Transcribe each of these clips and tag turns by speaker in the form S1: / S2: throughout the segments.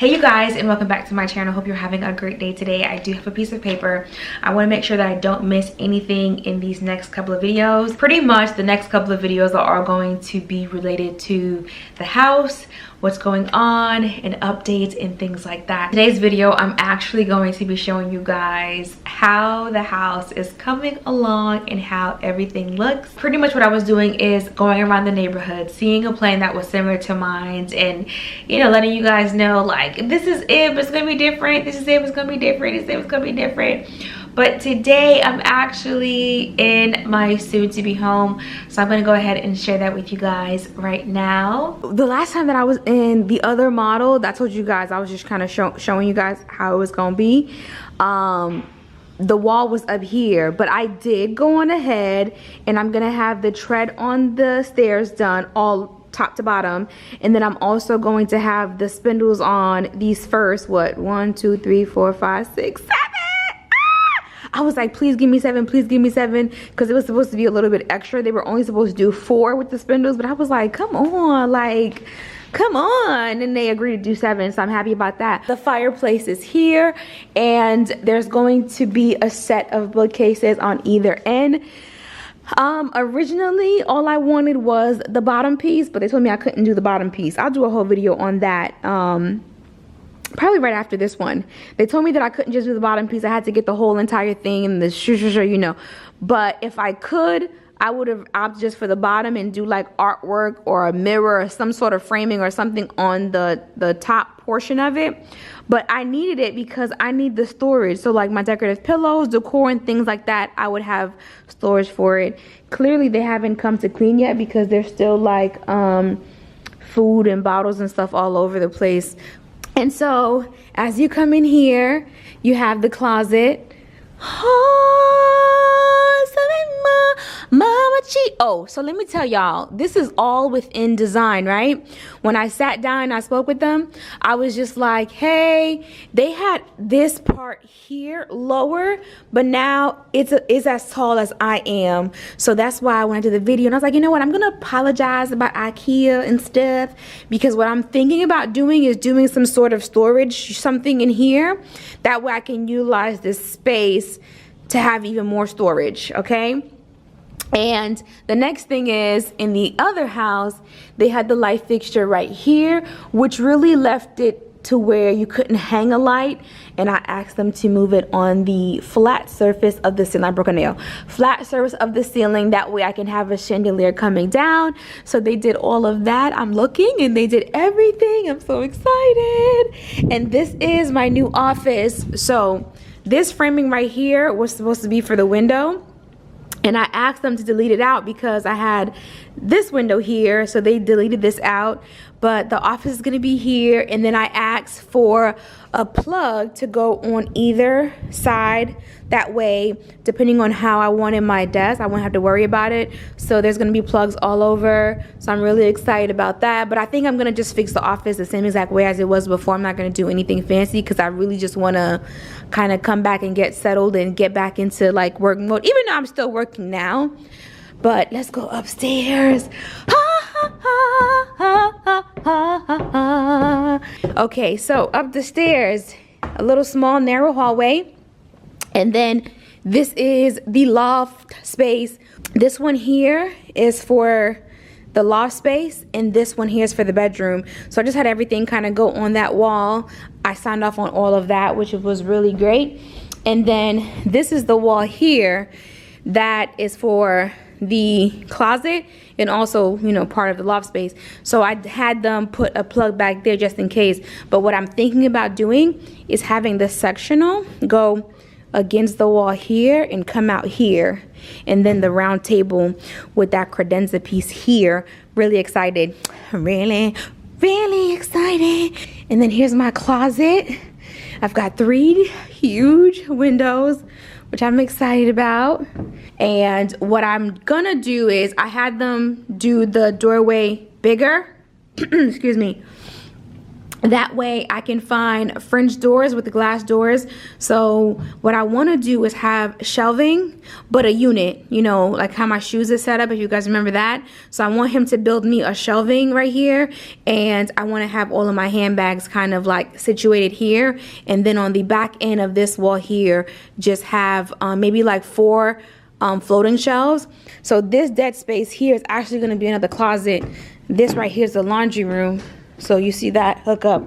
S1: Hey you guys, and welcome back to my channel. Hope you're having a great day today. I do have a piece of paper. I want to make sure that I don't miss anything in these next couple of videos. Pretty much the next couple of videos are all going to be related to the house, what's going on, and updates and things like that. Today's video, I'm actually going to be showing you guys how the house is coming along and how everything looks. Pretty much what I was doing is going around the neighborhood, seeing a plan that was similar to mine, and letting you guys know, like, this is it, but it's gonna be different. This is it, it's gonna be different. This is it, it's gonna be different. But today I'm actually in my soon-to-be home, so I'm gonna go ahead and share that with you guys right now. The last time that I was in the other model that I told you guys, I was just kind of showing you guys how it was gonna be. The wall was up here, but I did go on ahead and I'm gonna have the tread on the stairs done all top to bottom, and then I'm also going to have the spindles on these first 1 2 3 4 5 6 7. I was like, please give me 7, please give me 7, because it was supposed to be a little bit extra. They were only supposed to do 4 with the spindles, but I was like, come on, like, come on. And they agreed to do 7, so I'm happy about that. The fireplace is here, and there's going to be a set of bookcases on either end. Originally all I wanted was the bottom piece, but they told me I couldn't do the bottom piece. I'll do a whole video on that probably right after this one. They told me that I couldn't just do the bottom piece. I had to get the whole entire thing and the but if I could, I would have opted just for the bottom and do like artwork or a mirror or some sort of framing or something on the top portion of it. But I needed it because I need the storage. So like my decorative pillows, decor, and things like that, I would have storage for it. Clearly they haven't come to clean yet because there's still like food and bottles and stuff all over the place. And so as you come in here, you have the closet. Oh, so let me tell y'all, this is all within design, right? When I sat down and I spoke with them, I was just like, hey, they had this part here lower, but now it's as tall as I am. So that's why I went to the video, and I was like, you know what, I'm gonna apologize about IKEA and stuff, because what I'm thinking about doing is doing some sort of storage, something in here. That way I can utilize this space to have even more storage, okay? And the next thing is, in the other house, they had the light fixture right here, which really left it to where you couldn't hang a light, and I asked them to move it on the flat surface of the ceiling. I broke a nail. Flat surface of the ceiling, that way I can have a chandelier coming down. So they did all of that. I'm looking, and they did everything. I'm so excited. And this is my new office. So this framing right here was supposed to be for the window, and I asked them to delete it out because I had this window here, so they deleted this out. But the office is gonna be here, and then I asked for a plug to go on either side. That way, depending on how I wanted my desk, I won't have to worry about it. So there's gonna be plugs all over. So I'm really excited about that. But I think I'm gonna just fix the office the same exact way as it was before. I'm not gonna do anything fancy because I really just wanna kind of come back and get settled and get back into like work mode, even though I'm still working now. But let's go upstairs. Okay, so up the stairs, a little small narrow hallway, and then this is the loft space. This one here is for the loft space, and this one here is for the bedroom. So I just had everything kind of go on that wall. I signed off on all of that, which was really great. And then this is the wall here that is for the closet and also, part of the loft space. So I had them put a plug back there just in case. But what I'm thinking about doing is having the sectional go against the wall here and come out here, and then the round table with that credenza piece here. Really excited, really excited. And then here's my closet. I've got 3 huge windows, which I'm excited about. And what I'm gonna do is, I had them do the doorway bigger excuse me, That way I can find French doors with the glass doors. So what I want to do is have shelving, but a unit, you know, like how my shoes is set up, if you guys remember that. So I want him to build me a shelving right here, and I want to have all of my handbags kind of like situated here. And then on the back end of this wall here, just have maybe like 4 floating shelves. So this dead space here is actually going to be another closet. This right here is the laundry room. So you see that hookup,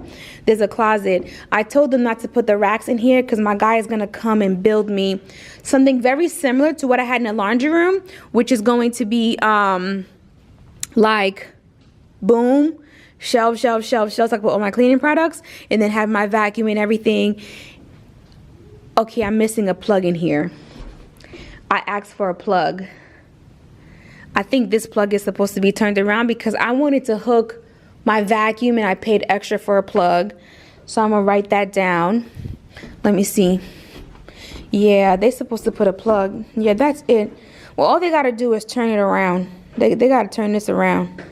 S1: there's a closet. I told them not to put the racks in here because my guy is gonna come and build me something very similar to what I had in the laundry room, which is going to be like, boom, shelves, like put all my cleaning products, and then have my vacuum and everything. Okay, I'm missing a plug in here. I asked for a plug. I think this plug is supposed to be turned around because I wanted to hook my vacuum and I paid extra for a plug. So I'm gonna write that down. Let me see. Yeah, they're supposed to put a plug. Yeah, that's it. Well, all they gotta do is turn it around. They gotta turn this around.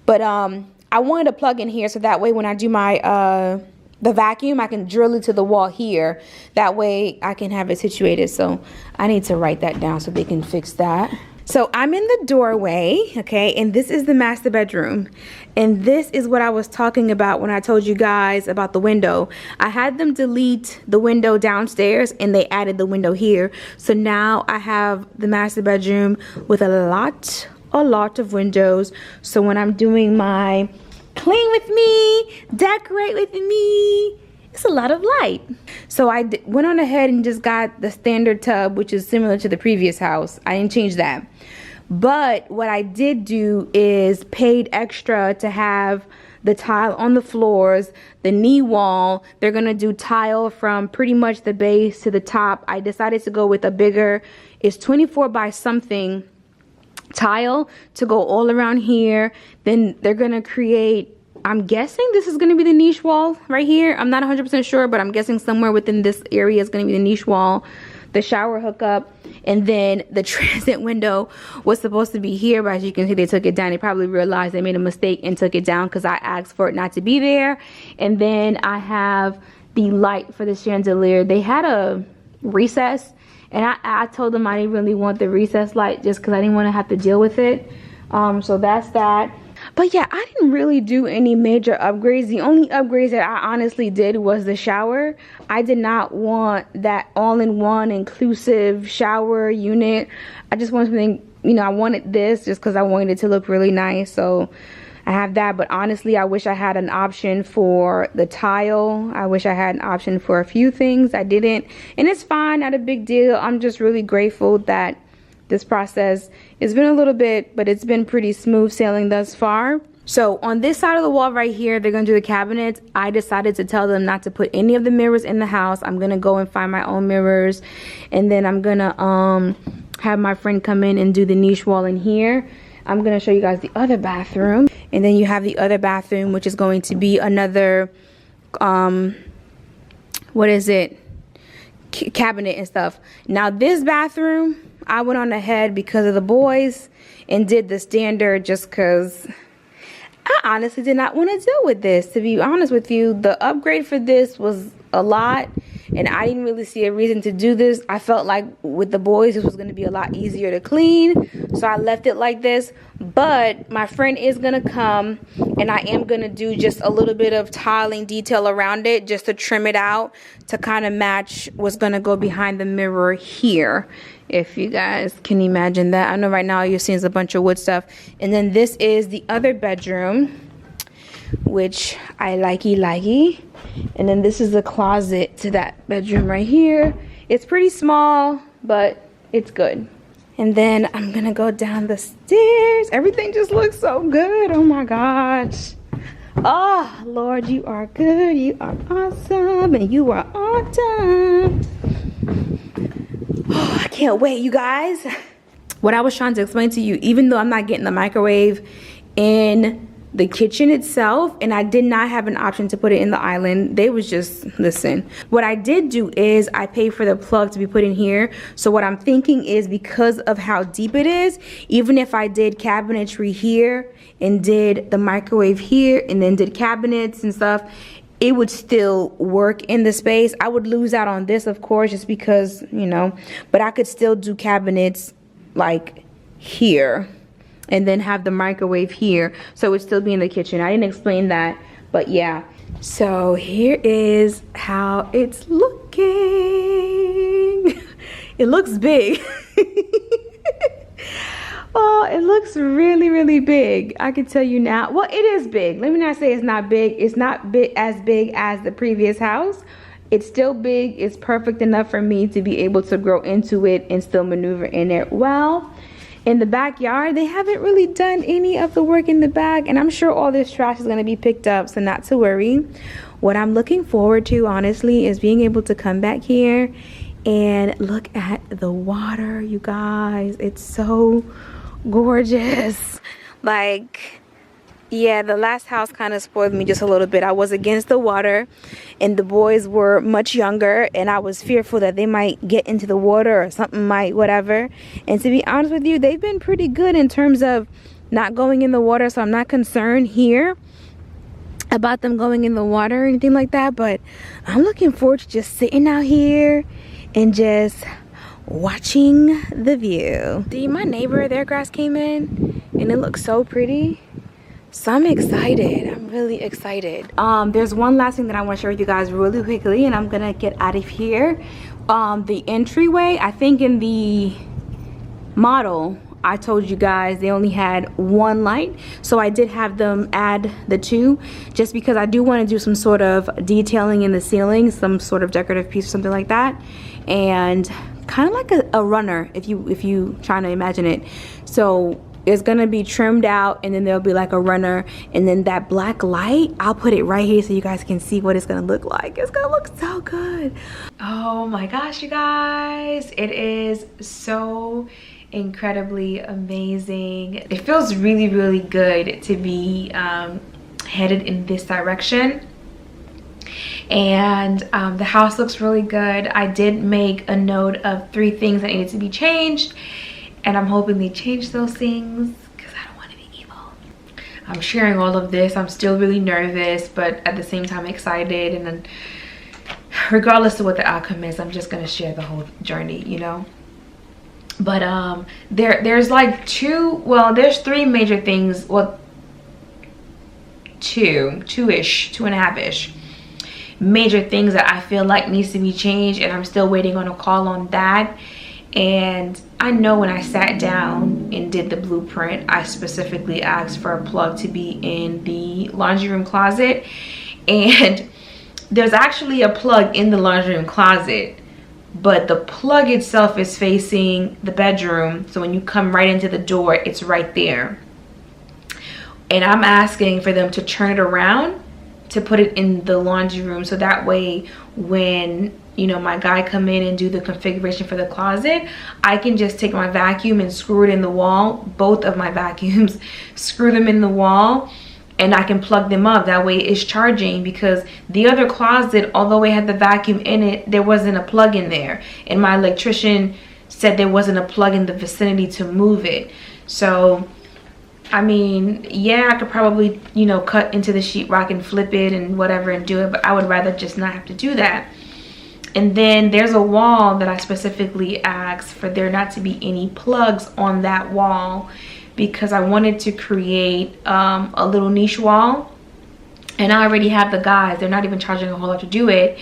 S1: But I wanted a plug in here so that way when I do my the vacuum, I can drill it to the wall here. That way I can have it situated. So I need to write that down so they can fix that. So I'm in the doorway, okay, and this is the master bedroom. And this is what I was talking about when I told you guys about the window. I had them delete the window downstairs and they added the window here. So now I have the master bedroom with a lot of windows. So when I'm doing my clean with me, decorate with me, it's a lot of light. So I went on ahead and just got the standard tub, which is similar to the previous house. I didn't change that. But what I did do is paid extra to have the tile on the floors, the knee wall. They're gonna do tile from pretty much the base to the top. I decided to go with a bigger, it's 24 by something tile to go all around here. Then they're gonna create, I'm guessing this is going to be the niche wall right here. I'm not 100% sure, but I'm guessing somewhere within this area is going to be the niche wall, the shower hookup, and then the transit window was supposed to be here, but as you can see, they took it down. They probably realized they made a mistake and took it down because I asked for it not to be there. And then I have the light for the chandelier. They had a recess, and I told them I didn't really want the recess light just because I didn't want to have to deal with it. So that's that. But yeah, I didn't really do any major upgrades. The only upgrades that I honestly did was the shower. I did not want that all-in-one inclusive shower unit. I just wanted something, you know, I wanted this just because I wanted it to look really nice. So I have that. But honestly, I wish I had an option for the tile. I wish I had an option for a few things. I didn't. And it's fine, not a big deal. I'm just really grateful that this process, it's been a little bit, but it's been pretty smooth sailing thus far. So on this side of the wall right here, they're gonna do the cabinets. I decided to tell them not to put any of the mirrors in the house. I'm gonna go and find my own mirrors, and then I'm gonna have my friend come in and do the niche wall in here. I'm gonna show you guys the other bathroom, and then you have the other bathroom, which is going to be another what is it, cabinet and stuff. Now this bathroom, I went on ahead because of the boys and did the standard just because I honestly did not want to deal with this. To be honest with you, the upgrade for this was a lot and I didn't really see a reason to do this. I felt like with the boys this was going to be a lot easier to clean, so I left it like this. But my friend is going to come and I am going to do just a little bit of tiling detail around it just to trim it out to kind of match what's going to go behind the mirror here, if you guys can imagine that. I know right now you're seeing a bunch of wood stuff. And then this is the other bedroom, which I likey. And then this is the closet to that bedroom right here. It's pretty small, but it's good. And then I'm gonna go down the stairs. Everything just looks so good. Oh my gosh. Oh Lord, you are good. You are awesome, and you are awesome. Oh, I can't wait, you guys. What I was trying to explain to you, even though I'm not getting the microwave in the kitchen itself, and I did not have an option to put it in the island. They was just, listen, what I did do is I paid for the plug to be put in here. So what I'm thinking is, because of how deep it is, even if I did cabinetry here and did the microwave here and then did cabinets and stuff, it would still work in the space. I would lose out on this, of course, just because, you know, but I could still do cabinets like here and then have the microwave here, so it would still be in the kitchen. I didn't explain that, but yeah. So here is how it's looking. It looks big. Oh, it looks really, really big. I can tell you now. Well, it is big. Let me not say it's not big. It's not as big as the previous house. It's still big. It's perfect enough for me to be able to grow into it and still maneuver in it well. In the backyard, they haven't really done any of the work in the back, and I'm sure all this trash is going to be picked up, so not to worry. What I'm looking forward to, honestly, is being able to come back here and look at the water, you guys. It's so gorgeous. Like, yeah, the last house kind of spoiled me just a little bit. I was against the water, and the boys were much younger, and I was fearful that they might get into the water or something might whatever. And to be honest with you, they've been pretty good in terms of not going in the water, so I'm not concerned here about them going in the water or anything like that. But I'm looking forward to just sitting out here and just watching the view. See, my neighbor, their grass came in and it looks so pretty. So I'm excited. I'm really excited. There's one last thing that I want to share with you guys really quickly, and I'm gonna get out of here. The entryway, I think in the model I told you guys they only had one light, so I did have them add the two, just because I do want to do some sort of detailing in the ceiling, some sort of decorative piece or something like that, and kind of like a runner, if you trying to imagine it. So it's gonna be trimmed out, and then there'll be like a runner, and then that black light, I'll put it right here so you guys can see what it's gonna look like. It's gonna look so good. Oh my gosh, you guys, it is so incredibly amazing. It feels really, really good to be headed in this direction. And the house looks really good. I did make a note of 3 things that needed to be changed, and I'm hoping they change those things because I don't want to be evil. I'm sharing all of this. I'm still really nervous, but at the same time excited. And then regardless of what the outcome is, I'm just gonna share the whole journey, you know. But there's like there's 3 major things. Well, two-ish, 2.5-ish major things that I feel like needs to be changed, and I'm still waiting on a call on that. And I know when I sat down and did the blueprint, I specifically asked for a plug to be in the laundry room closet, and there's actually a plug in the laundry room closet, but the plug itself is facing the bedroom, so when you come right into the door, it's right there. And I'm asking for them to turn it around to put it in the laundry room, so that way when, you know, my guy come in and do the configuration for the closet, I can just take my vacuum and screw it in the wall, both of my vacuums, screw them in the wall, and I can plug them up. That way it's charging, because the other closet, although it had the vacuum in it, there wasn't a plug in there, and my electrician said there wasn't a plug in the vicinity to move it. So I mean, yeah, I could probably, you know, cut into the sheetrock and flip it and whatever and do it, but I would rather just not have to do that. And then there's a wall that I specifically asked for there not to be any plugs on that wall, because I wanted to create a little niche wall. And I already have the guys, they're not even charging a whole lot to do it,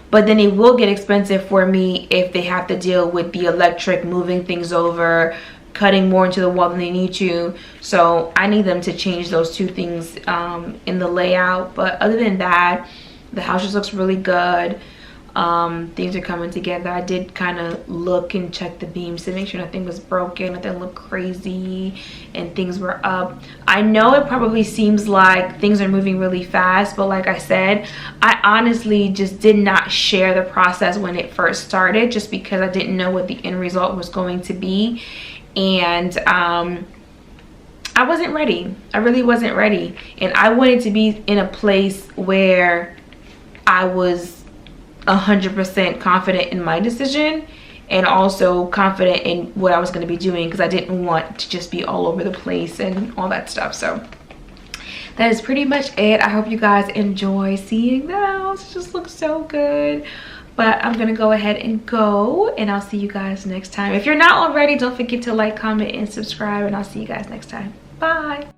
S1: but then it will get expensive for me if they have to deal with the electric, moving things over, cutting more into the wall than they need to. So I need them to change those 2 things in the layout. But other than that, the house just looks really good. Things are coming together. I did kind of look and check the beams to make sure nothing was broken, nothing looked crazy, and things were up. I know it probably seems like things are moving really fast, but like I said, I honestly just did not share the process when it first started, just because I didn't know what the end result was going to be. And I wasn't ready. I really wasn't ready. And I wanted to be in a place where I was 100% confident in my decision and also confident in what I was going to be doing, because I didn't want to just be all over the place and all that stuff. So that is pretty much it. I hope you guys enjoy seeing the house. It just looks so good. But I'm gonna go ahead and go, and I'll see you guys next time. If you're not already, don't forget to like, comment, and subscribe, and I'll see you guys next time. Bye.